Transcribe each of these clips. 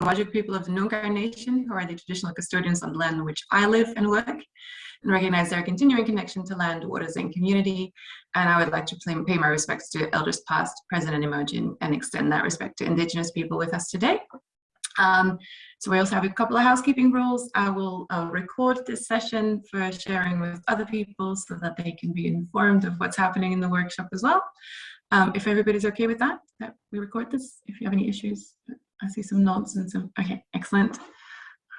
Wajik people of the Noongar Nation, who are the traditional custodians of the land on which I live and work, and recognize their continuing connection to land, waters, and community. And I would like to pay my respects to elders past, present, and emerging, and extend that respect to Indigenous people with us today. So we also have a couple of housekeeping rules. I will record this session for sharing with other people so that they can be informed of what's happening in the workshop as well. If everybody's okay with that we record this. If you have any issues, I see some nods and some, okay, excellent.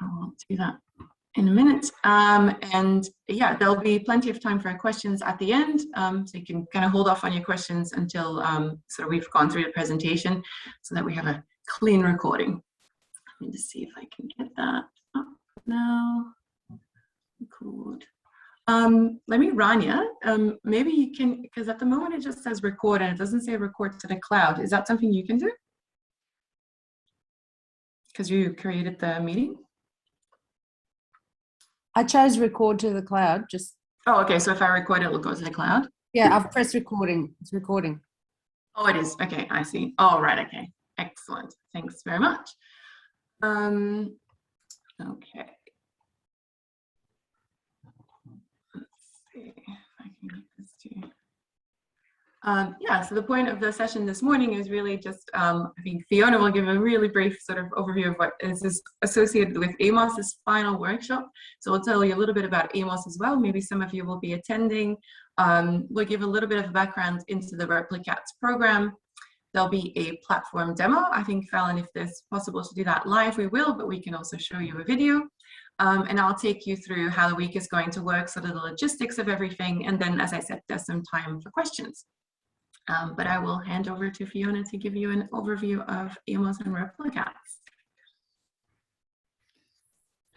I'll do that in a minute. And yeah, there'll be plenty of time for questions at the end. So you can kind of hold off on your questions until sort of we've gone through the presentation so that we have a clean recording. Let me just see if I can get that up now. Record. Let me, Rania, maybe you can, because at the moment it just says record and it doesn't say record to the cloud. Is that something you can do? Because you created the meeting? I chose record to the cloud. Just. Oh, okay. So if I record, it will go to the cloud? Yeah, I've pressed recording. It's recording. Oh, it is. Okay, I see. All right. Okay. Excellent. Thanks very much. Okay. Let's see if I can get this to. Yeah, so the point of the session this morning is really just, I think Fiona will give a really brief sort of overview of what is associated with AIMOS's final workshop. So we'll tell you a little bit about AIMOS as well. Maybe some of you will be attending. We'll give a little bit of a background into the repliCATS program. There'll be a platform demo. I think, Fallon, if there's possible to do that live, we will, but we can also show you a video. And I'll take you through how the week is going to work, sort of the logistics of everything. And then, as I said, there's some time for questions. But I will hand over to Fiona to give you an overview of AIMOS and repliCATS.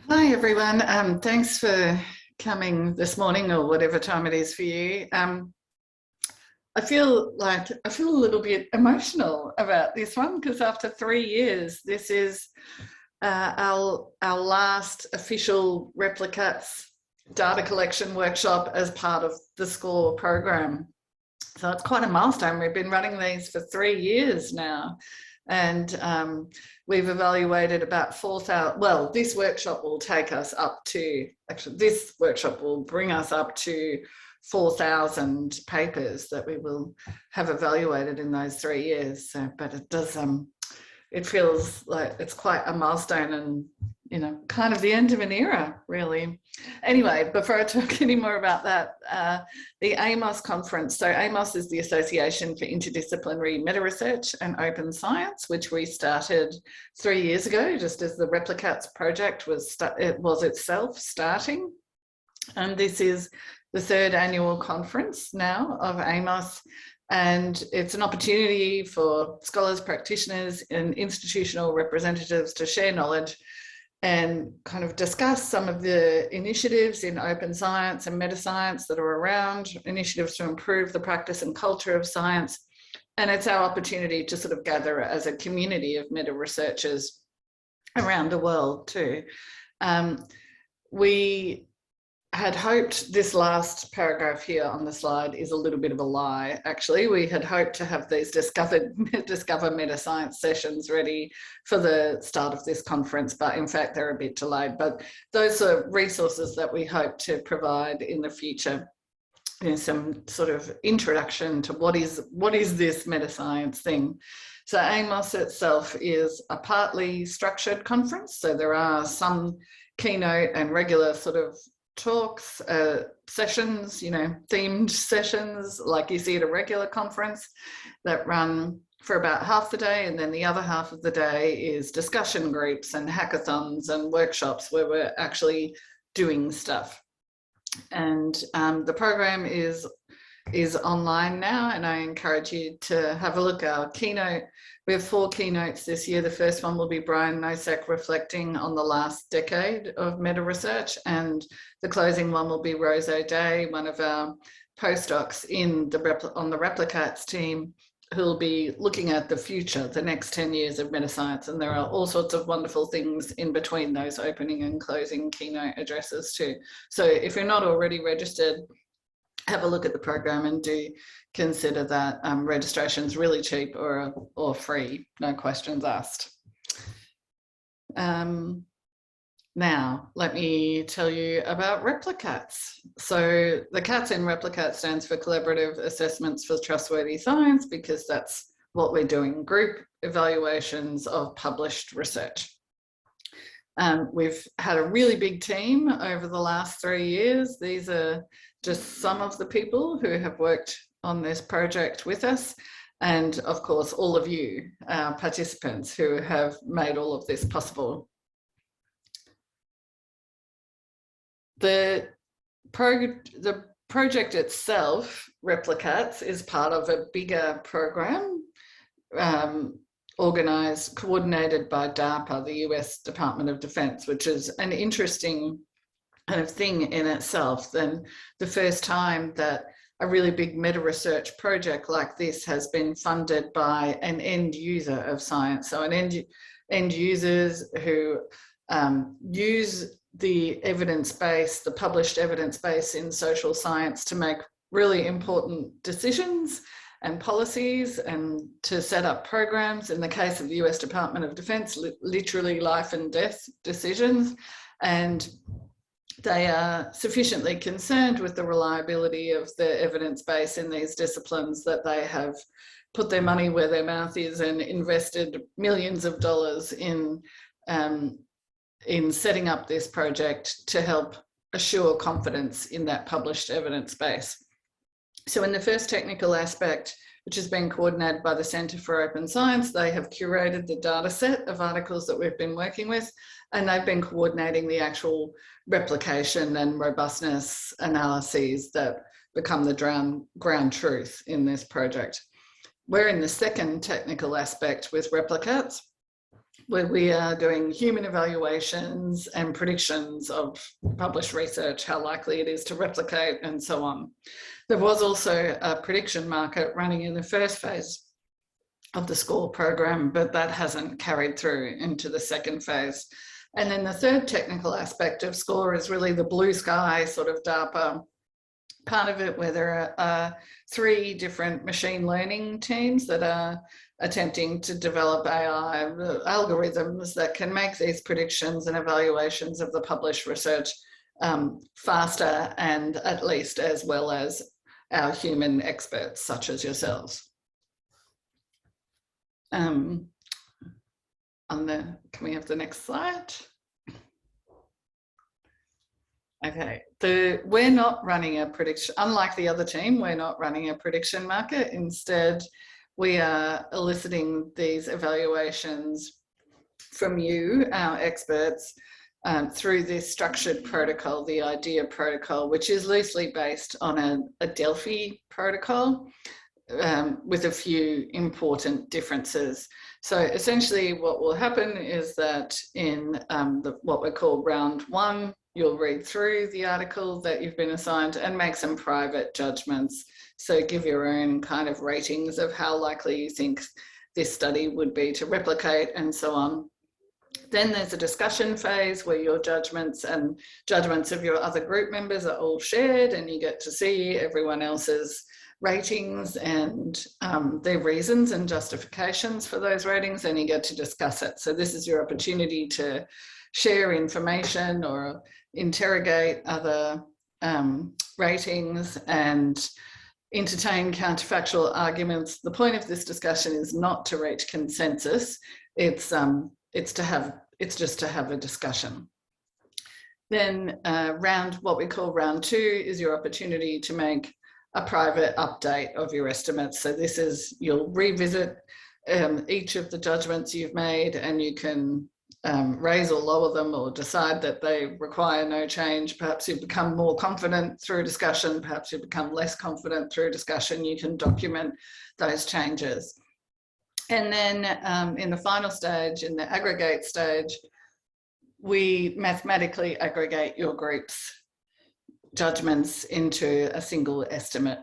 Hi, everyone. Thanks for coming this morning or whatever time it is for you. I feel a little bit emotional about this one because after 3 years, this is our last official repliCATS data collection workshop as part of the SCORE program. So it's quite a milestone. We've been running these for 3 years now, and we've evaluated about 4,000. Well, this workshop will take us up to, actually, this workshop will bring us up to 4,000 papers that we will have evaluated in those 3 years. So, but it does, it feels like it's quite a milestone and, you know, kind of the end of an era, really. Anyway, before I talk any more about that, the Amos Conference. So Amos is the Association for Interdisciplinary Meta-Research and Open Science, which we started 3 years ago, just as the repliCATS project was itself starting. And this is the 3rd annual conference now of Amos. And it's an opportunity for scholars, practitioners, and institutional representatives to share knowledge and kind of discuss some of the initiatives in open science and meta science that are around, initiatives to improve the practice and culture of science. And it's our opportunity to sort of gather as a community of meta researchers around the world too. We had hoped, this last paragraph here on the slide is a little bit of a lie, actually. We had hoped to have these Discover Meta Science sessions ready for the start of this conference, but in fact they're a bit delayed. But those are resources that we hope to provide in the future. You know, some sort of introduction to what is this meta science thing. So Amos itself is a partly structured conference. So there are some keynote and regular sort of talks, sessions, you know, themed sessions like you see at a regular conference that run for about half the day, and then the other half of the day is discussion groups and hackathons and workshops where we're actually doing stuff. And the program is online now, and I encourage you to have a look at our keynote. We have 4 keynotes this year. The first one will be Brian Nosek reflecting on the last decade of meta research, and the closing one will be Rose O'Day, one of our postdocs on the repliCATS team, who will be looking at the future, the next 10 years of meta science. And there are all sorts of wonderful things in between those opening and closing keynote addresses too. So if you're not already registered, have a look at the program and do consider that registration's really cheap or free, no questions asked. Now, let me tell you about repliCATS. So the CATS in repliCATS stands for Collaborative Assessments for Trustworthy Science, because that's what we're doing, group evaluations of published research. We've had a really big team over the last 3 years. These are just some of the people who have worked on this project with us. And of course, all of you, our participants, who have made all of this possible. The project itself, repliCATS, is part of a bigger program organized, coordinated by DARPA, the US Department of Defense, which is an interesting kind of thing in itself. Then the first time that a really big meta-research project like this has been funded by an end user of science. So an end users who use the evidence base, the published evidence base in social science to make really important decisions and policies and to set up programs. In the case of the US Department of Defense, literally life and death decisions. And they are sufficiently concerned with the reliability of the evidence base in these disciplines that they have put their money where their mouth is and invested millions of dollars in setting up this project to help assure confidence in that published evidence base. So in the first technical aspect, which has been coordinated by the Centre for Open Science, they have curated the data set of articles that we've been working with, and they've been coordinating the actual replication and robustness analyses that become the ground truth in this project. We're in the second technical aspect with repliCATS, where we are doing human evaluations and predictions of published research, how likely it is to replicate and so on. There was also a prediction market running in the first phase of the SCORE program, but that hasn't carried through into the second phase. And then the third technical aspect of SCORE is really the blue sky sort of DARPA part of it, where there are 3 different machine learning teams that are attempting to develop AI algorithms that can make these predictions and evaluations of the published research faster and at least as well as our human experts such as yourselves. Can we have the next slide? Okay, we're not running a prediction, unlike the other team, we're not running a prediction market. Instead, we are eliciting these evaluations from you, our experts, through this structured protocol, the IDEA protocol, which is loosely based on a Delphi protocol with a few important differences. So essentially what will happen is that in what we call round 1, you'll read through the article that you've been assigned and make some private judgments. So give your own kind of ratings of how likely you think this study would be to replicate and so on. Then there's a discussion phase where your judgments and judgments of your other group members are all shared, and you get to see everyone else's ratings and their reasons and justifications for those ratings, and you get to discuss it. So this is your opportunity to share information or interrogate other ratings and entertain counterfactual arguments. The point of this discussion is not to reach consensus. It's just to have a discussion. Then what we call round 2 is your opportunity to make a private update of your estimates. So this is, you'll revisit each of the judgments you've made, and you can raise or lower them or decide that they require no change. Perhaps you become more confident through discussion, perhaps you become less confident through discussion. You can document those changes. And then in the final stage, in the aggregate stage, we mathematically aggregate your group's judgments into a single estimate.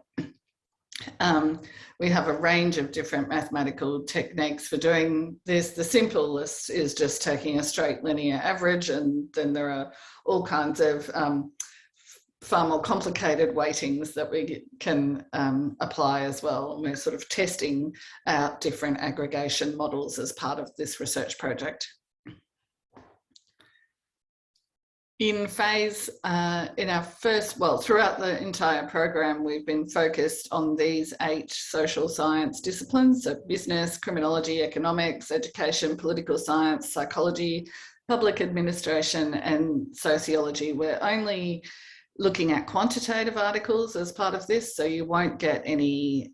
We have a range of different mathematical techniques for doing this. The simplest is just taking a straight linear average, and then there are all kinds of far more complicated weightings that we can apply as well. And we're sort of testing out different aggregation models as part of this research project. in phase, in our first, well, throughout the entire program, we've been focused on these 8 social science disciplines, so business, criminology, economics, education, political science, psychology, public administration, and sociology. We're only looking at quantitative articles as part of this, so you won't get any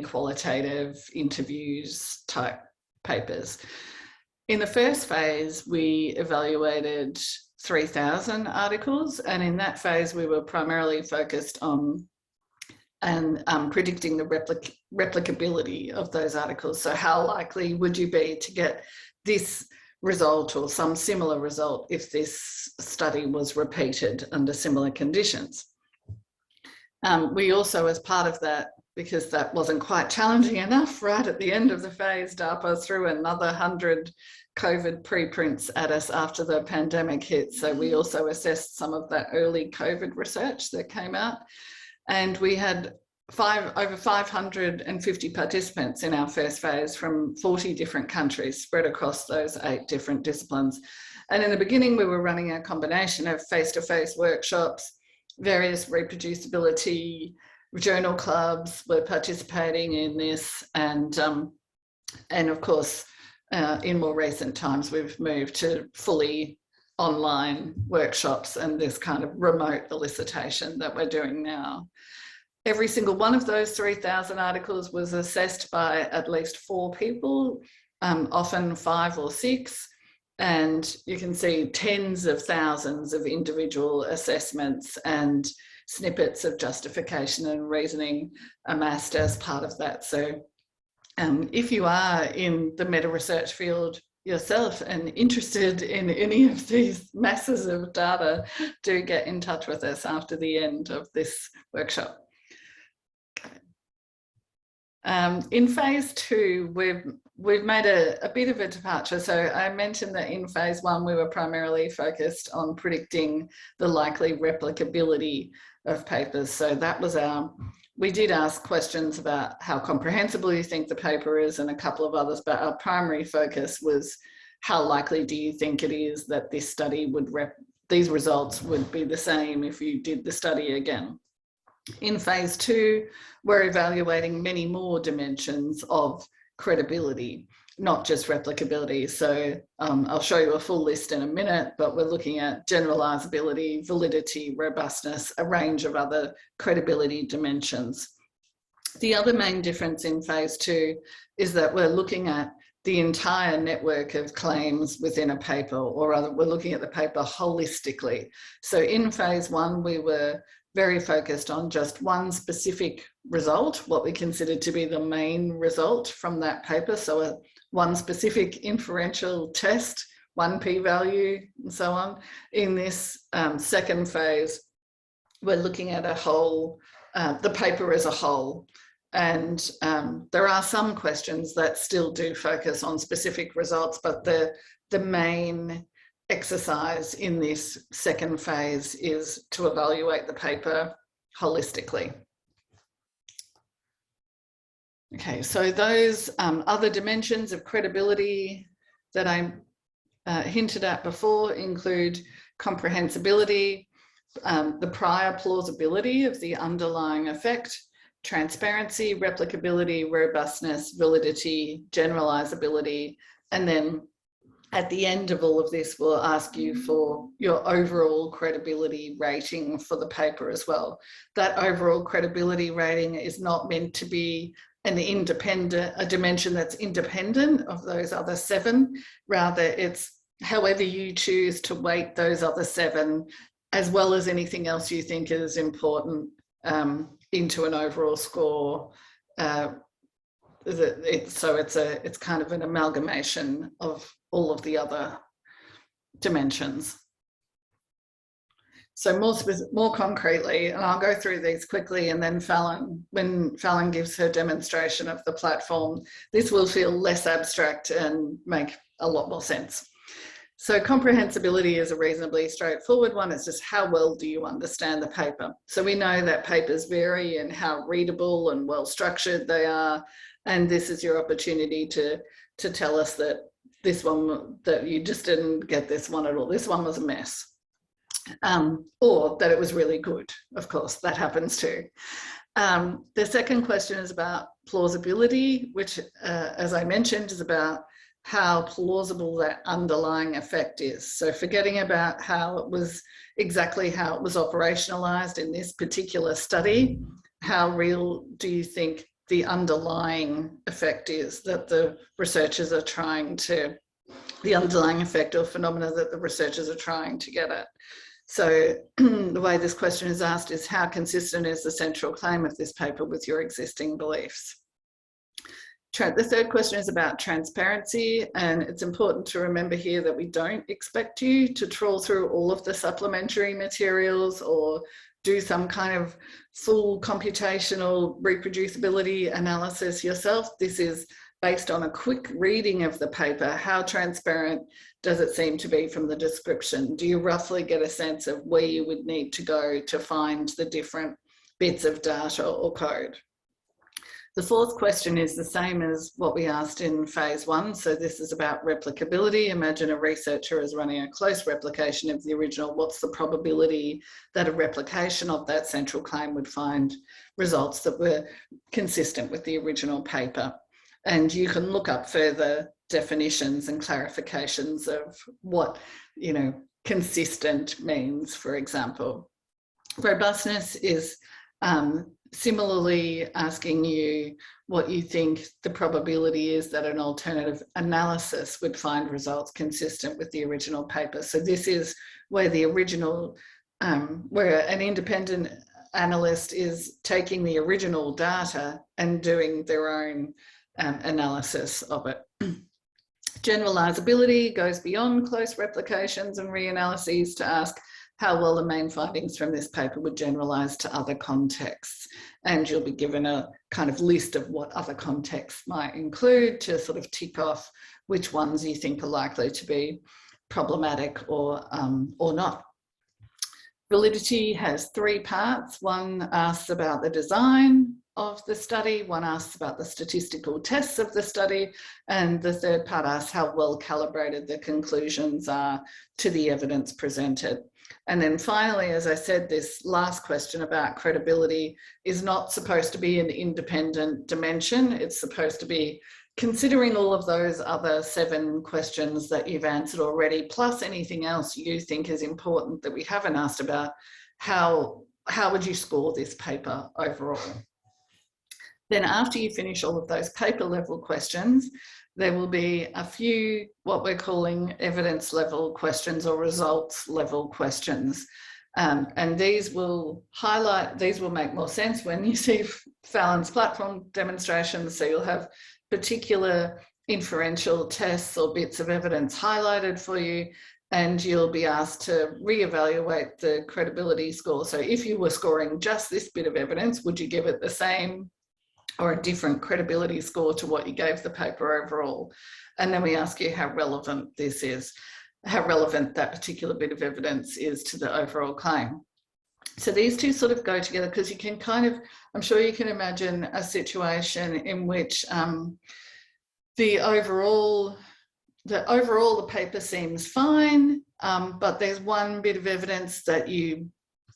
qualitative interviews type papers. In the first phase, we evaluated 3,000 articles, and in that phase, we were primarily focused on predicting the replicability of those articles. So how likely would you be to get this result or some similar result if this study was repeated under similar conditions? We also, as part of that, because that wasn't quite challenging enough, right at the end of the phase, DARPA threw another 100 COVID preprints at us after the pandemic hit. So we also assessed some of that early COVID research that came out. And we had over 550 participants in our first phase from 40 different countries spread across those 8 different disciplines. And in the beginning, we were running a combination of face-to-face workshops, various reproducibility journal clubs were participating in this, and of course, in more recent times, we've moved to fully online workshops and this kind of remote elicitation that we're doing now. Every single one of those 3,000 articles was assessed by at least 4 people, often 5 or 6, and you can see tens of thousands of individual assessments and snippets of justification and reasoning amassed as part of that. So if you are in the meta-research field yourself and interested in any of these masses of data, do get in touch with us after the end of this workshop. In phase 2, we've made a bit of a departure. So I mentioned that in phase 1, we were primarily focused on predicting the likely replicability of papers. So that was we did ask questions about how comprehensible you think the paper is and a couple of others, but our primary focus was how likely do you think it is that this study would, these results would be the same if you did the study again. In phase 2, we're evaluating many more dimensions of credibility, not just replicability. So I'll show you a full list in a minute, but we're looking at generalizability, validity, robustness, a range of other credibility dimensions. The other main difference in phase 2 is that we're looking at the entire network of claims within a paper, or rather we're looking at the paper holistically. So in phase 1, we were very focused on just one specific result, what we considered to be the main result from that paper. So one specific inferential test, one p-value, and so on. In this second phase, we're looking at a whole, the paper as a whole. And there are some questions that still do focus on specific results, but the main exercise in this second phase is to evaluate the paper holistically. Okay, so those other dimensions of credibility that I hinted at before include comprehensibility, the prior plausibility of the underlying effect, transparency, replicability, robustness, validity, generalizability, and then at the end of all of this, we'll ask you for your overall credibility rating for the paper as well. That overall credibility rating is not meant to be a dimension that's independent of those other 7. Rather, it's however you choose to weight those other 7, as well as anything else you think is important into an overall score. So it's kind of an amalgamation of all of the other dimensions. So more concretely, and I'll go through these quickly, and then when Fallon gives her demonstration of the platform, this will feel less abstract and make a lot more sense. So comprehensibility is a reasonably straightforward one. It's just how well do you understand the paper? So we know that papers vary in how readable and well structured they are. And this is your opportunity to tell us that this one, that you just didn't get this one at all, this one was a mess. Or that it was really good, of course, that happens too. The second question is about plausibility, which, as I mentioned, is about how plausible that underlying effect is. So forgetting about how it was exactly how it was operationalized in this particular study, how real do you think the underlying effect is that the researchers are trying to, the underlying effect or phenomena that the researchers are trying to get at. So the way this question is asked is, how consistent is the central claim of this paper with your existing beliefs? The third question is about transparency, and it's important to remember here that we don't expect you to trawl through all of the supplementary materials or do some kind of full computational reproducibility analysis yourself. This is based on a quick reading of the paper. How transparent does it seem to be from the description? Do you roughly get a sense of where you would need to go to find the different bits of data or code? The fourth question is the same as what we asked in phase 1. So this is about replicability. Imagine a researcher is running a close replication of the original. What's the probability that a replication of that central claim would find results that were consistent with the original paper? And you can look up further definitions and clarifications of what, you know, consistent means, for example. Robustness is similarly asking you what you think the probability is that an alternative analysis would find results consistent with the original paper. So this is where the original, where an independent analyst is taking the original data and doing their own analysis of it. Generalizability goes beyond close replications and reanalyses to ask how well the main findings from this paper would generalize to other contexts. And you'll be given a kind of list of what other contexts might include to sort of tick off which ones you think are likely to be problematic or not. Validity has 3 parts. One asks about the design of the study, one asks about the statistical tests of the study, and the third part asks how well calibrated the conclusions are to the evidence presented. And then finally, as I said, this last question about credibility is not supposed to be an independent dimension. It's supposed to be considering all of those other 7 questions that you've answered already, plus anything else you think is important that we haven't asked about. How would you score this paper overall? Then after you finish all of those paper level questions, there will be a few what we're calling evidence level questions or results level questions. And these will make more sense when you see Fallon's platform demonstrations. So you'll have particular inferential tests or bits of evidence highlighted for you, and you'll be asked to reevaluate the credibility score. So if you were scoring just this bit of evidence, would you give it the same or a different credibility score to what you gave the paper overall? And then we ask you how relevant this is, how relevant that particular bit of evidence is to the overall claim. So these two sort of go together because you can kind of, I'm sure you can imagine a situation in which the overall the paper seems fine, but there's one bit of evidence that you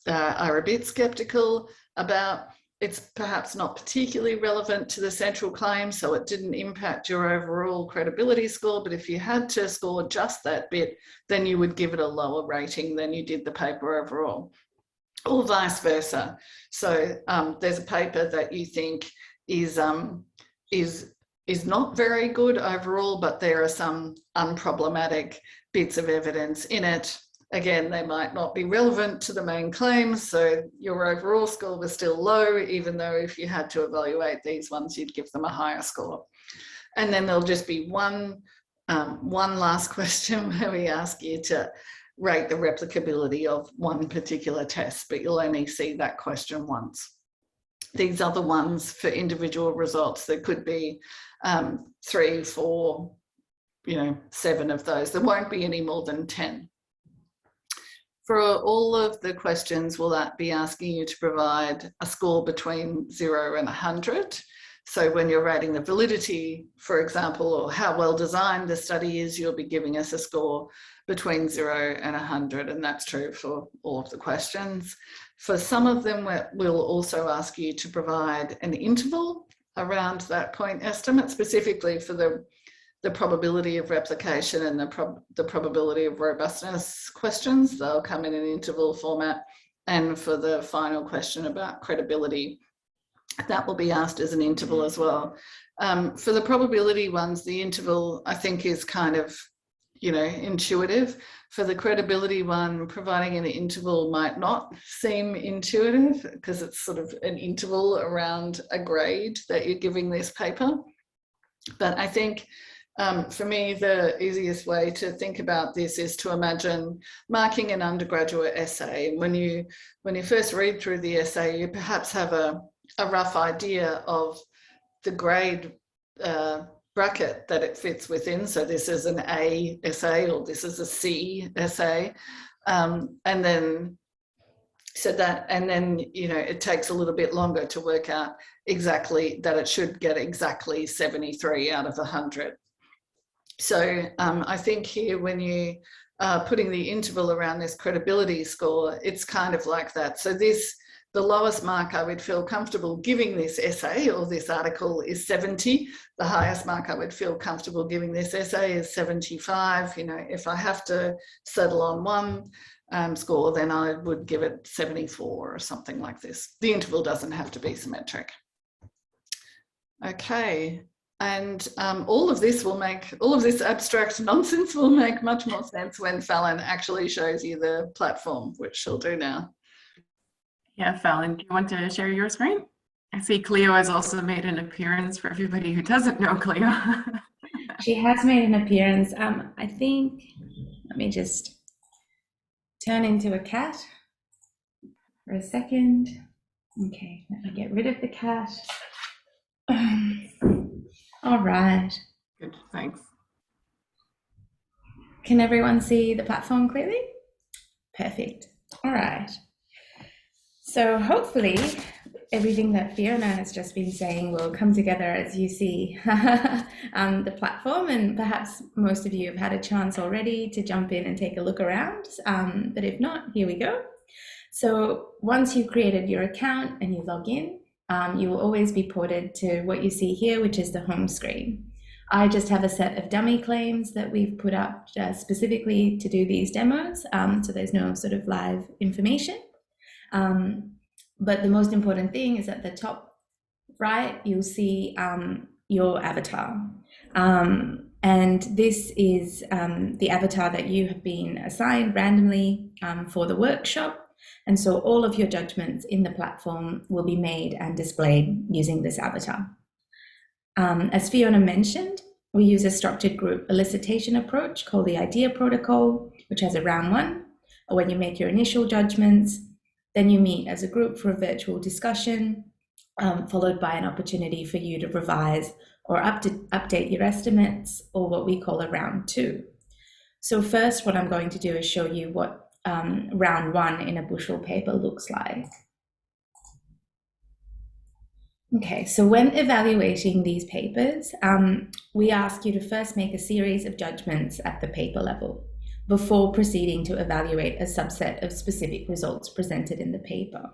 are a bit skeptical about. It's perhaps not particularly relevant to the central claim, so it didn't impact your overall credibility score, but if you had to score just that bit, then you would give it a lower rating than you did the paper overall, or vice versa. So there's a paper that you think is not very good overall, but there are some unproblematic bits of evidence in it. Again, they might not be relevant to the main claims, so your overall score was still low, even though if you had to evaluate these ones, you'd give them a higher score. And then there'll just be one last question where we ask you to rate the replicability of one particular test, but you'll only see that question once. These other ones for individual results, there could be 3, 4, 7 of those. There won't be any more than 10. For all of the questions, we'll be asking you to provide a score between 0 and 100. So when you're rating the validity, for example, or how well designed the study is, you'll be giving us a score between 0 and 100, and that's true for all of the questions. For some of them, we'll also ask you to provide an interval around that point estimate, specifically for the probability of replication and the probability of robustness questions. They'll come in an interval format. And for the final question about credibility, that will be asked as an interval as well. For the probability ones, the interval, I think, is kind of, intuitive. For the credibility one, providing an interval might not seem intuitive because it's sort of an interval around a grade that you're giving this paper. But I think for me, the easiest way to think about this is to imagine marking an undergraduate essay. When you first read through the essay, you perhaps have a rough idea of the grade bracket that it fits within. So this is an A essay, or this is a C essay, and then it takes a little bit longer to work out exactly that it should get exactly 73 out of 100. So I think here, when you are putting the interval around this credibility score, it's kind of like that. So the lowest mark I would feel comfortable giving this essay or this article is 70. The highest mark I would feel comfortable giving this essay is 75. If I have to settle on one score, then I would give it 74 or something like this. The interval doesn't have to be symmetric. Okay. And all of this abstract nonsense will make much more sense when Fallon actually shows you the platform, which she'll do now. Yeah, Fallon, do you want to share your screen? I see Cleo has also made an appearance for everybody who doesn't know Cleo. She has made an appearance. I think, let me just turn into a cat for a second. Okay, let me get rid of the cat. All right. Good, thanks. Can everyone see the platform clearly? Perfect. All right. So hopefully everything that Fiona has just been saying will come together as you see the platform, and perhaps most of you have had a chance already to jump in and take a look around, but if not, here we go. So once you've created your account and you log in, you will always be ported to what you see here, which is the home screen. I just have a set of dummy claims that we've put up specifically to do these demos, so there's no sort of live information. But the most important thing is at the top right, you'll see your avatar. And this is the avatar that you have been assigned randomly for the workshop. And so all of your judgments in the platform will be made and displayed using this avatar. As Fiona mentioned, we use a structured group elicitation approach called the IDEA protocol, which has a round one, when you make your initial judgments. Then you meet as a group for a virtual discussion, followed by an opportunity for you to revise or update your estimates, or what we call a round two. So first, what I'm going to do is show you what round one in a bushel paper looks like. Okay, so when evaluating these papers, we ask you to first make a series of judgments at the paper level before proceeding to evaluate a subset of specific results presented in the paper.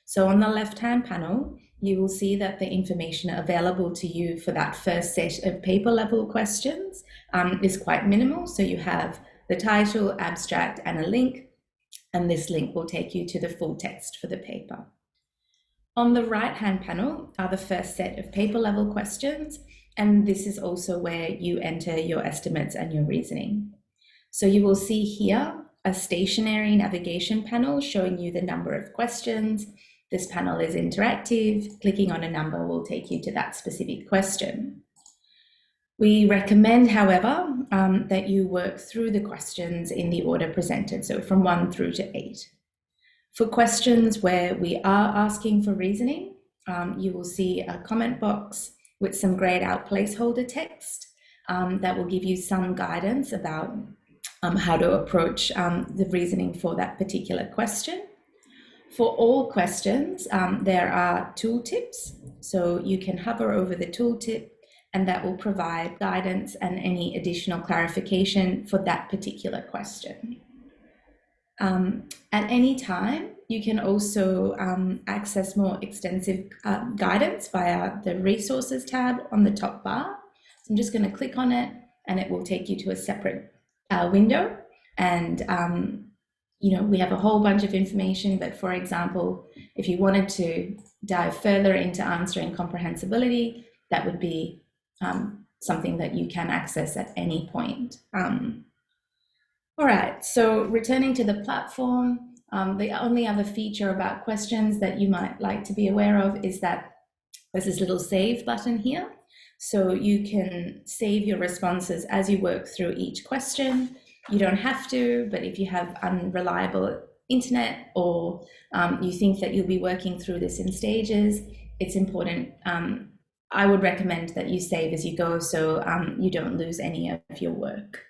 So on the left-hand panel, you will see that the information available to you for that first set of paper level questions is quite minimal. So you have the title, abstract, and a link, and this link will take you to the full text for the paper. On the right-hand panel are the first set of paper level questions, and this is also where you enter your estimates and your reasoning. So you will see here a stationary navigation panel showing you the number of questions. This panel is interactive. Clicking on a number will take you to that specific question. We recommend, however, that you work through the questions in the order presented, so from 1 through to 8. For questions where we are asking for reasoning, you will see a comment box with some grayed out placeholder text that will give you some guidance about how to approach the reasoning for that particular question. For all questions, there are tooltips. So you can hover over the tooltip and that will provide guidance and any additional clarification for that particular question. At any time, you can also access more extensive guidance via the Resources tab on the top bar. So I'm just going to click on it and it will take you to a separate window. And, you know, we have a whole bunch of information, but for example, if you wanted to dive further into answering comprehensibility, that would be something that you can access at any point. All right, so returning to the platform, the only other feature about questions that you might like to be aware of is that there's this little save button here. So you can save your responses as you work through each question. You don't have to, but if you have unreliable internet or you think that you'll be working through this in stages, it's important. I would recommend that you save as you go so you don't lose any of your work.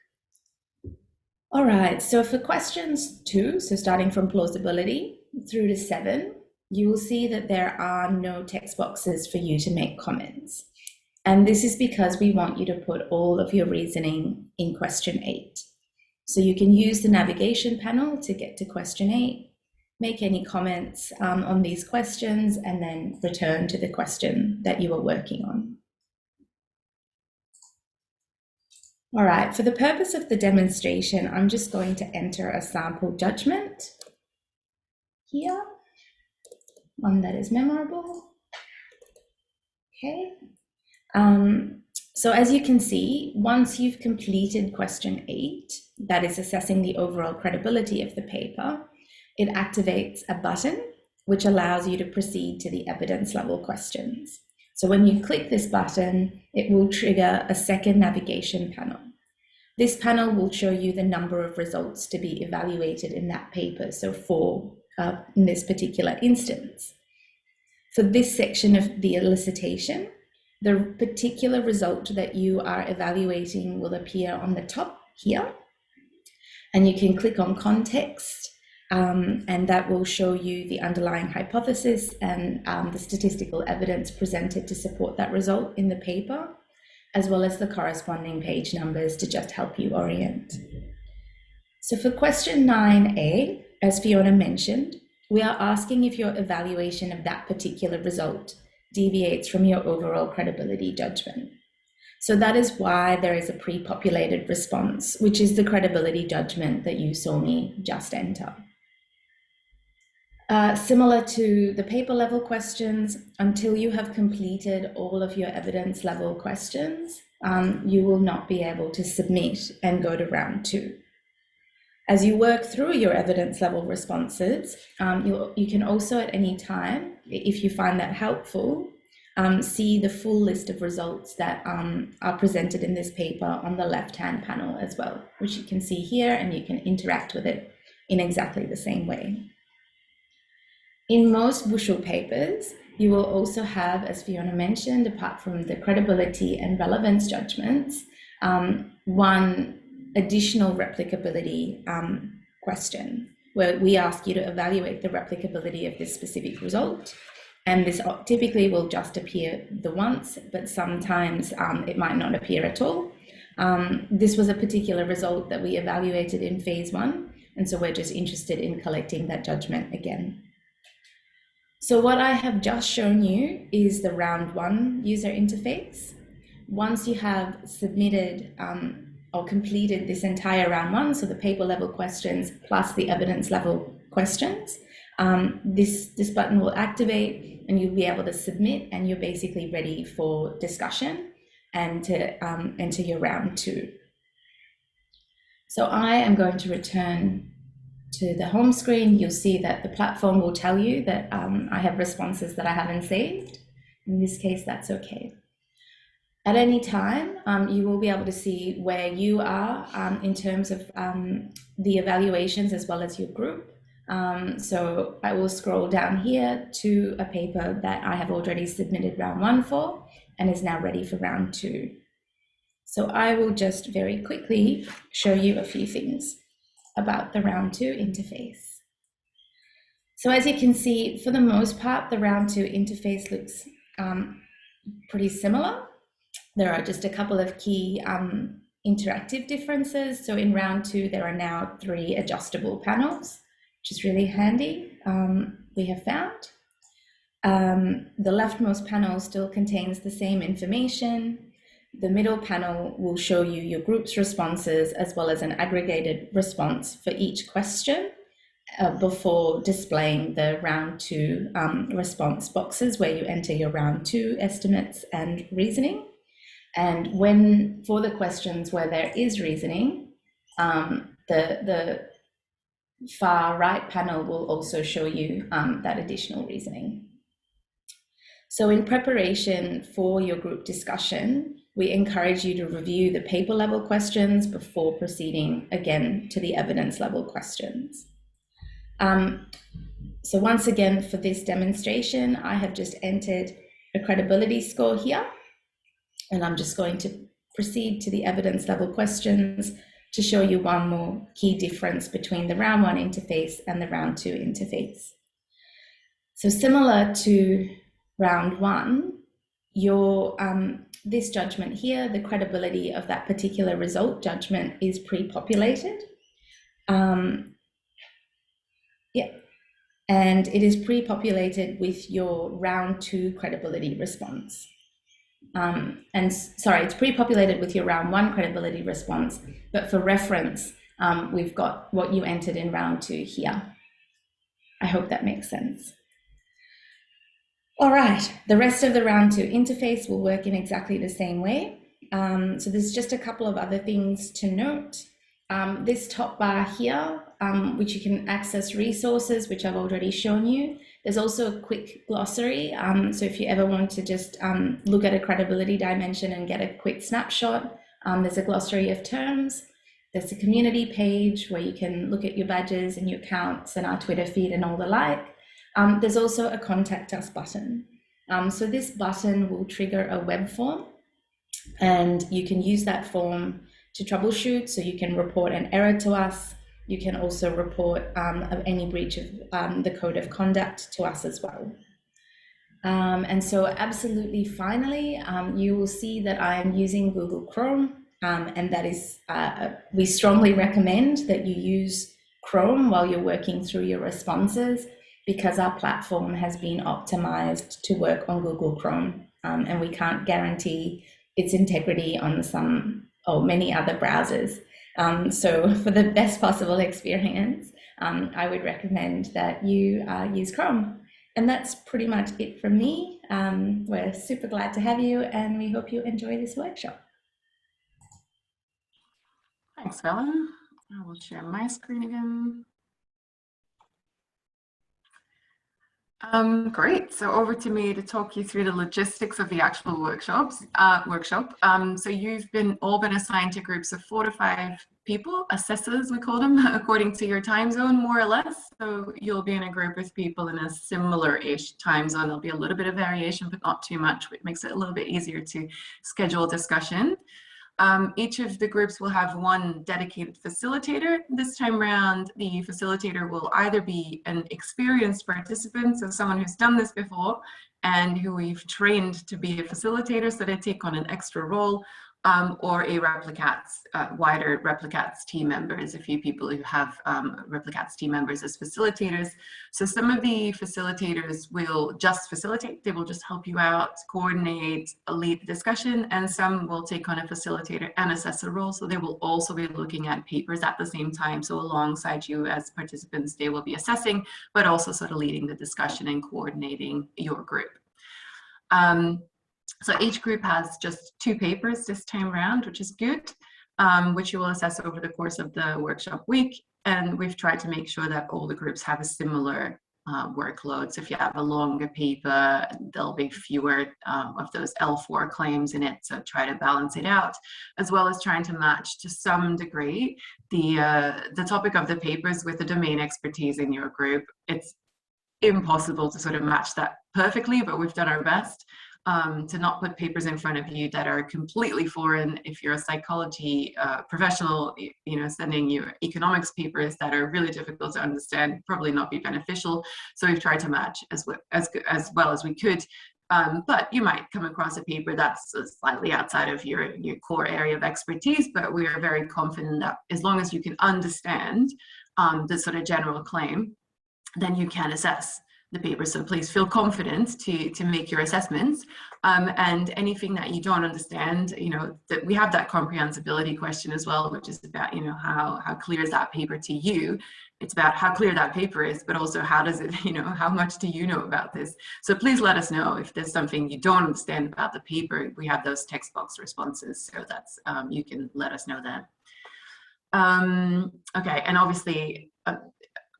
All right, so for questions 2, so starting from plausibility through to 7, you will see that there are no text boxes for you to make comments. And this is because we want you to put all of your reasoning in question 8. So you can use the navigation panel to get to question 8, make any comments on these questions, and then return to the question that you are working on. All right, for the purpose of the demonstration, I'm just going to enter a sample judgment here, one that is memorable. Okay. So as you can see, once you've completed question 8, that is assessing the overall credibility of the paper, it activates a button which allows you to proceed to the evidence level questions. So when you click this button, it will trigger a second navigation panel. This panel will show you the number of results to be evaluated in that paper, so 4 in this particular instance. For this section of the elicitation, the particular result that you are evaluating will appear on the top here, and you can click on context, and that will show you the underlying hypothesis and the statistical evidence presented to support that result in the paper, as well as the corresponding page numbers to just help you orient. So for question 9A, as Fiona mentioned, we are asking if your evaluation of that particular result deviates from your overall credibility judgment. So that is why there is a pre-populated response, which is the credibility judgment that you saw me just enter. Similar to the paper level questions, until you have completed all of your evidence level questions, you will not be able to submit and go to round 2. As you work through your evidence level responses, you can also at any time, if you find that helpful, see the full list of results that are presented in this paper on the left-hand panel as well, which you can see here, and you can interact with it in exactly the same way. In most Bushel papers, you will also have, as Fiona mentioned, apart from the credibility and relevance judgments, one additional replicability question, where we ask you to evaluate the replicability of this specific result. And this typically will just appear the once, but sometimes it might not appear at all. This was a particular result that we evaluated in phase 1, and so we're just interested in collecting that judgment again. So what I have just shown you is the round 1 user interface. Once you have submitted or completed this entire round 1, so the paper level questions plus the evidence level questions, this button will activate and you'll be able to submit, and you're basically ready for discussion and to enter your round 2. So I am going to return to the home screen. You'll see that the platform will tell you that I have responses that I haven't saved. In this case, that's okay. At any time, you will be able to see where you are in terms of the evaluations as well as your group. So I will scroll down here to a paper that I have already submitted round 1 for and is now ready for round 2. So I will just very quickly show you a few things about the round 2 interface. So as you can see, for the most part, the round 2 interface looks pretty similar. There are just a couple of key interactive differences. So in round 2, there are now 3 adjustable panels, which is really handy, we have found. The leftmost panel still contains the same information. The middle panel will show you your group's responses as well as an aggregated response for each question before displaying the round 2 response boxes where you enter your round 2 estimates and reasoning. And when, for the questions where there is reasoning, the far right panel will also show you that additional reasoning. So in preparation for your group discussion, we encourage you to review the paper level questions before proceeding again to the evidence level questions. So once again, for this demonstration, I have just entered a credibility score here, and I'm just going to proceed to the evidence level questions to show you one more key difference between the round 1 interface and the round 2 interface. So similar to round 1, your this judgment here, the credibility of that particular result judgment is pre-populated. And it is pre-populated with your round 2 credibility response. It's pre-populated with your round 1 credibility response, but for reference, we've got what you entered in round 2 here. I hope that makes sense. All right, the rest of the round 2 interface will work in exactly the same way. So there's just a couple of other things to note. This top bar here, which you can access resources, which I've already shown you. There's also a quick glossary. So if you ever want to just look at a credibility dimension and get a quick snapshot, there's a glossary of terms. There's a community page where you can look at your badges and your accounts and our Twitter feed and all the like. There's also a contact us button. So this button will trigger a web form, and you can use that form to troubleshoot. So you can report an error to us. You can also report of any breach of the code of conduct to us as well. And so absolutely finally, you will see that I am using Google Chrome, and that is, we strongly recommend that you use Chrome while you're working through your responses, because our platform has been optimized to work on Google Chrome, and we can't guarantee its integrity on some or many other browsers. So for the best possible experience, I would recommend that you use Chrome. And that's pretty much it from me. We're super glad to have you, and we hope you enjoy this workshop. Thanks, Fallon. I will share my screen again. Great. So over to me to talk you through the logistics of the actual workshop. So you've all been assigned to groups of 4 to 5 people, assessors we call them, according to your time zone, more or less. So you'll be in a group with people in a similar-ish time zone. There'll be a little bit of variation, but not too much, which makes it a little bit easier to schedule discussion. Each of the groups will have one dedicated facilitator. This time around, the facilitator will either be an experienced participant, so someone who's done this before and who we've trained to be a facilitator, so they take on an extra role, or a repliCATS, wider repliCATS team members, a few people who have repliCATS team members as facilitators. So some of the facilitators will just facilitate, they will just help you out, coordinate, lead the discussion, and some will take on a facilitator and assessor role, so they will also be looking at papers at the same time. So alongside you as participants, they will be assessing, but also sort of leading the discussion and coordinating your group. So each group has just 2 papers this time around, which is good, which you will assess over the course of the workshop week. And we've tried to make sure that all the groups have a similar workload. So if you have a longer paper, there'll be fewer of those L4 claims in it. So try to balance it out, as well as trying to match to some degree the topic of the papers with the domain expertise in your group. It's impossible to sort of match that perfectly, but we've done our best. to not put papers in front of you that are completely foreign. If you're a psychology professional, sending you economics papers that are really difficult to understand, probably not be beneficial. So we've tried to match as well as we could. But you might come across a paper that's slightly outside of your core area of expertise, but we are very confident that as long as you can understand the sort of general claim, then you can assess the paper. So please feel confident to make your assessments, and anything that you don't understand, that we have that comprehensibility question as well, which is about, how clear is that paper to you? It's about how clear that paper is, but also how does it, how much do you know about this? So please let us know if there's something you don't understand about the paper. We have those text box responses, so that's you can let us know that. Okay, and obviously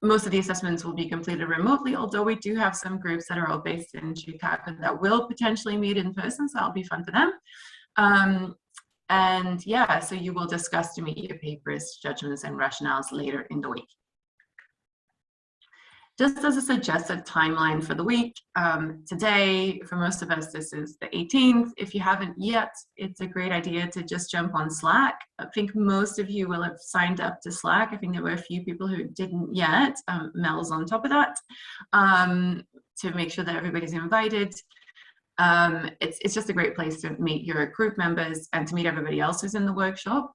most of the assessments will be completed remotely, although we do have some groups that are all based in Chicago that will potentially meet in person, so that'll be fun for them. And yeah, so you will discuss to meet your papers, judgments, and rationales later in the week. Just as a suggested timeline for the week, today, for most of us, this is the 18th. If you haven't yet, it's a great idea to just jump on Slack. I think most of you will have signed up to Slack. I think there were a few people who didn't yet. Mel's on top of that, to make sure that everybody's invited. It's just a great place to meet your group members and to meet everybody else who's in the workshop.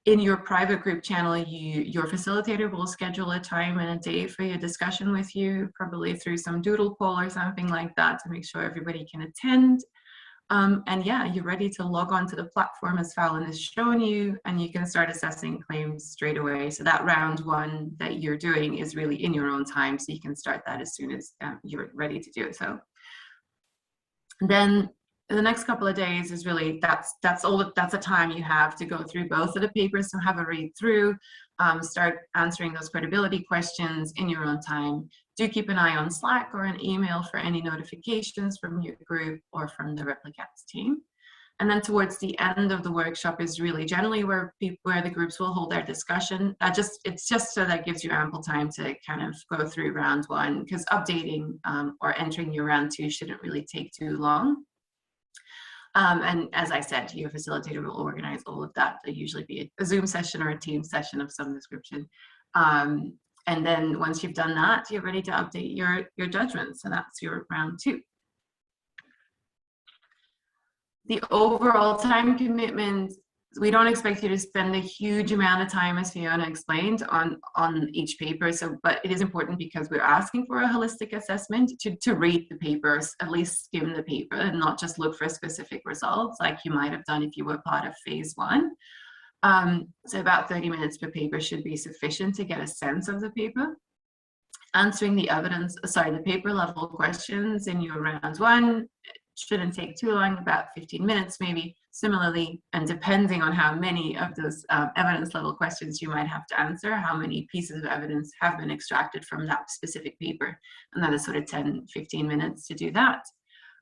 In your private group channel, your facilitator will schedule a time and a date for your discussion with you, probably through some doodle poll or something like that, to make sure everybody can attend. And yeah, you're ready to log on to the platform as Fallon has shown you, and you can start assessing claims straight away. So that round one that you're doing is really in your own time, so you can start that as soon as you're ready to do so. And then the next couple of days is really, that's a time you have to go through both of the papers, so have a read through, start answering those credibility questions in your own time. Do keep an eye on Slack or an email for any notifications from your group or from the repliCATS team. And then towards the end of the workshop is really generally where the groups will hold their discussion. It's just so that gives you ample time to kind of go through round one, because updating or entering your round two shouldn't really take too long. And as I said, your facilitator will organize all of that. There'll usually be a Zoom session or a team session of some description. And then once you've done that, you're ready to update your judgment. So that's your round two. The overall time commitment, we don't expect you to spend a huge amount of time, as Fiona explained, on each paper. But it is important because we're asking for a holistic assessment to read the papers, at least skim the paper, and not just look for specific results like you might have done if you were part of phase one. So about 30 minutes per paper should be sufficient to get a sense of the paper. Answering the paper level questions in your round one shouldn't take too long, about 15 minutes maybe. Similarly, and depending on how many of those evidence level questions you might have to answer, how many pieces of evidence have been extracted from that specific paper, and that is sort of 10-15 minutes to do that.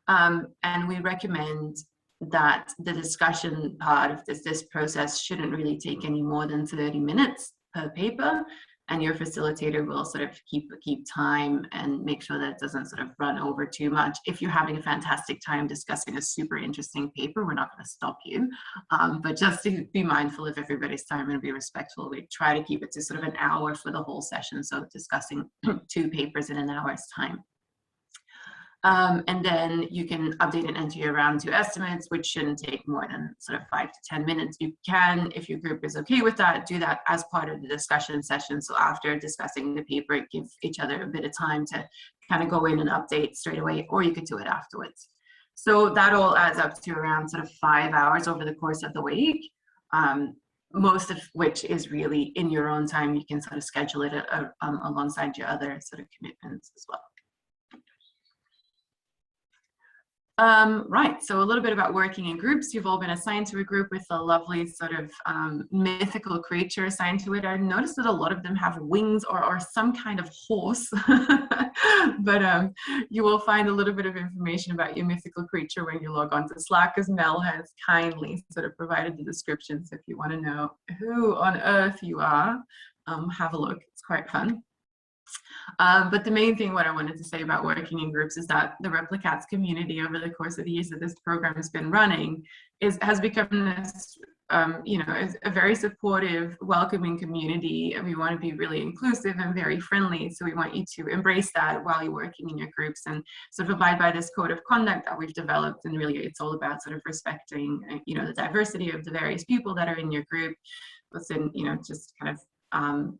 And we recommend that the discussion part of this process shouldn't really take any more than 30 minutes per paper, and your facilitator will sort of keep time and make sure that it doesn't sort of run over too much. If you're having a fantastic time discussing a super interesting paper, we're not going to stop you, but just to be mindful of everybody's time and be respectful, we try to keep it to sort of an hour for the whole session, so discussing 2 papers in an hour's time. And then you can update and enter your round 2 estimates, which shouldn't take more than sort of 5 to 10 minutes. You can, if your group is okay with that, do that as part of the discussion session. So after discussing the paper, give each other a bit of time to kind of go in and update straight away, or you could do it afterwards. So that all adds up to around sort of 5 hours over the course of the week, most of which is really in your own time. You can sort of schedule it alongside your other sort of commitments as well. Right, so a little bit about working in groups. You've all been assigned to a group with a lovely sort of mythical creature assigned to it. I noticed that a lot of them have wings or some kind of horse, but you will find a little bit of information about your mythical creature when you log on to Slack, because Mel has kindly sort of provided the description. So if you want to know who on earth you are, have a look. It's quite fun. But the main thing what I wanted to say about working in groups is that the repliCATS community over the course of the years that this program has been running has become this, you know, a very supportive, welcoming community, and we want to be really inclusive and very friendly. So we want you to embrace that while you're working in your groups and sort of abide by this code of conduct that we've developed. And really, it's all about sort of respecting, you know, the diversity of the various people that are in your group. What's in, you know, just kind of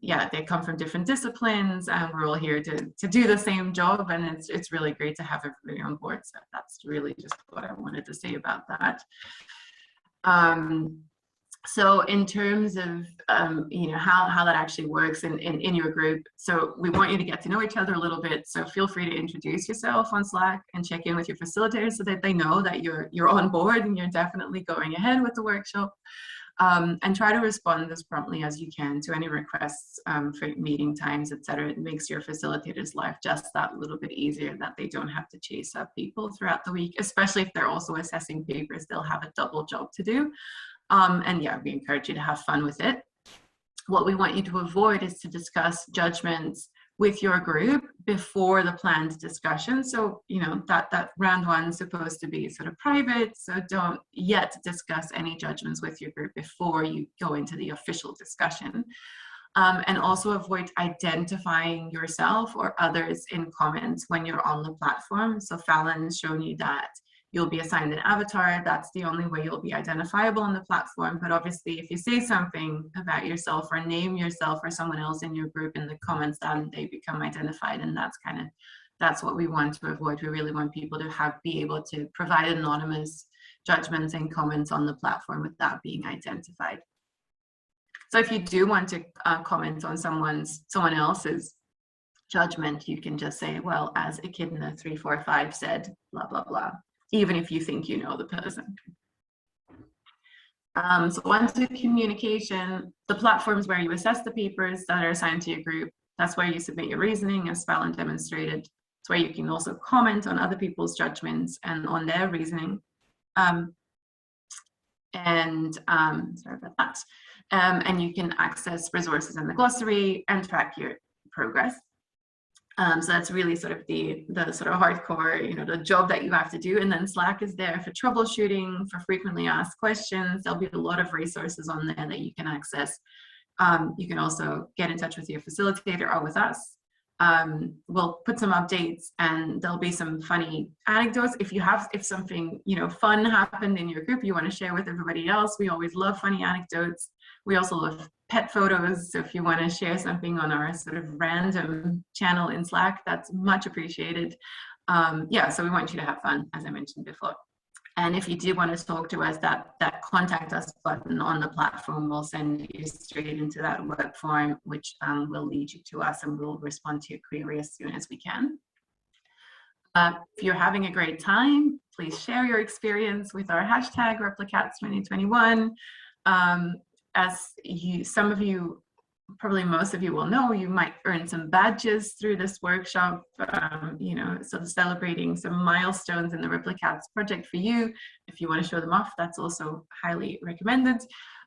yeah, they come from different disciplines, and we're all here to do the same job, and it's really great to have everybody on board. So that's really just what I wanted to say about that. So in terms of you know, how that actually works in your group, so we want you to get to know each other a little bit. So feel free to introduce yourself on Slack and check in with your facilitators so that they know that you're on board and you're definitely going ahead with the workshop. And try to respond as promptly as you can to any requests for meeting times, etc. It makes your facilitator's life just that little bit easier, that they don't have to chase up people throughout the week, especially if they're also assessing papers. They'll have a double job to do. And yeah, we encourage you to have fun with it. What we want you to avoid is to discuss judgments with your group before the planned discussion. So, you know, that round one is supposed to be sort of private, so don't yet discuss any judgments with your group before you go into the official discussion. And also avoid identifying yourself or others in comments when you're on the platform. So Fallon's shown you that you'll be assigned an avatar. That's the only way you'll be identifiable on the platform. But obviously, if you say something about yourself or name yourself or someone else in your group in the comments, then they become identified. And that's what we want to avoid. We really want people to be able to provide anonymous judgments and comments on the platform without being identified. So if you do want to comment on someone else's judgment, you can just say, well, as Echidna 345 said, blah, blah, blah, even if you think you know the person. So onto communication, the platforms where you assess the papers that are assigned to your group, that's where you submit your reasoning, as Fallon demonstrated. It's where you can also comment on other people's judgments and on their reasoning. Sorry about that. And you can access resources in the glossary and track your progress. So that's really sort of the sort of hardcore, you know, the job that you have to do. And then Slack is there for troubleshooting, for frequently asked questions. There'll be a lot of resources on there that you can access. You can also get in touch with your facilitator or with us. We'll put some updates, and there'll be some funny anecdotes. If something, you know, fun happened in your group you want to share with everybody else, we always love funny anecdotes. We also love pet photos. So if you want to share something on our sort of random channel in Slack, that's much appreciated. Yeah, so we want you to have fun, as I mentioned before. And if you do want to talk to us, that contact us button on the platform will send you straight into that web form, which will lead you to us, and we'll respond to your query as soon as we can. If you're having a great time, please share your experience with our hashtag repliCATS 2021. Some of you, probably most of you will know, you might earn some badges through this workshop, you know, so celebrating some milestones in the repliCATS project for you. If you want to show them off, that's also highly recommended.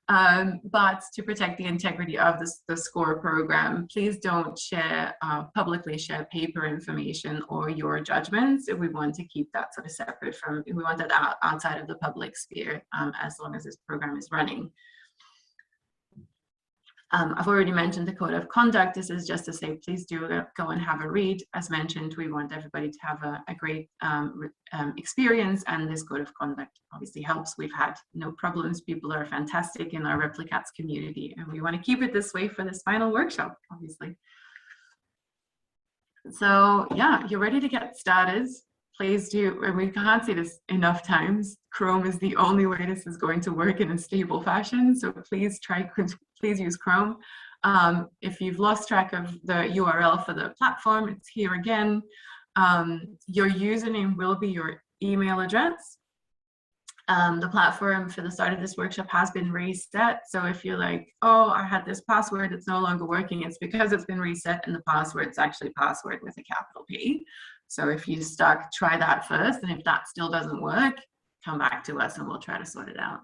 But to protect the integrity of the SCORE program, please don't publicly share paper information or your judgments. We want to keep that sort of separate we want that outside of the public sphere as long as this program is running. I've already mentioned the code of conduct. This is just to say, please do go and have a read. As mentioned, we want everybody to have a great experience, and this code of conduct obviously helps. We've had no problems. People are fantastic in our repliCATS community, and we want to keep it this way for this final workshop, obviously. So yeah, you're ready to get started. Please do, and we can't say this enough times, Chrome is the only way this is going to work in a stable fashion. So please use Chrome. If you've lost track of the URL for the platform, it's here again. Your username will be your email address. The platform for the start of this workshop has been reset. So if you're like, oh, I had this password, it's no longer working, it's because it's been reset, and the password's actually password with a capital P. So if you're stuck, try that first. And if that still doesn't work, come back to us and we'll try to sort it out.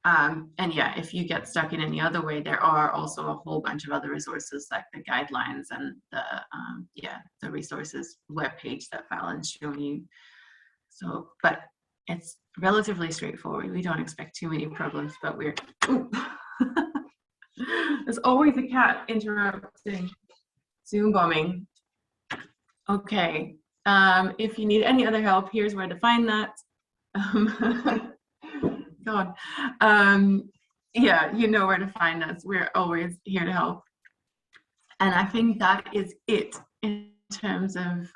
And yeah, if you get stuck in any other way, there are also a whole bunch of other resources like the guidelines and the resources webpage that Fallon's shown you. So, but it's relatively straightforward. We don't expect too many problems, but we're, there's always a cat interrupting Zoom bombing. Okay, if you need any other help, here's where to find that. God, yeah, you know where to find us. We're always here to help. And I think that is it in terms of,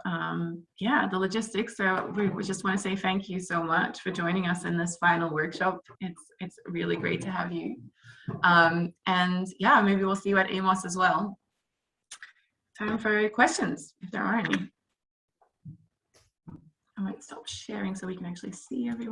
the logistics. So we just want to say thank you so much for joining us in this final workshop. It's really great to have you. And yeah, maybe we'll see you at AIMOS as well. Time for questions, if there are any. I might stop sharing so we can actually see everyone.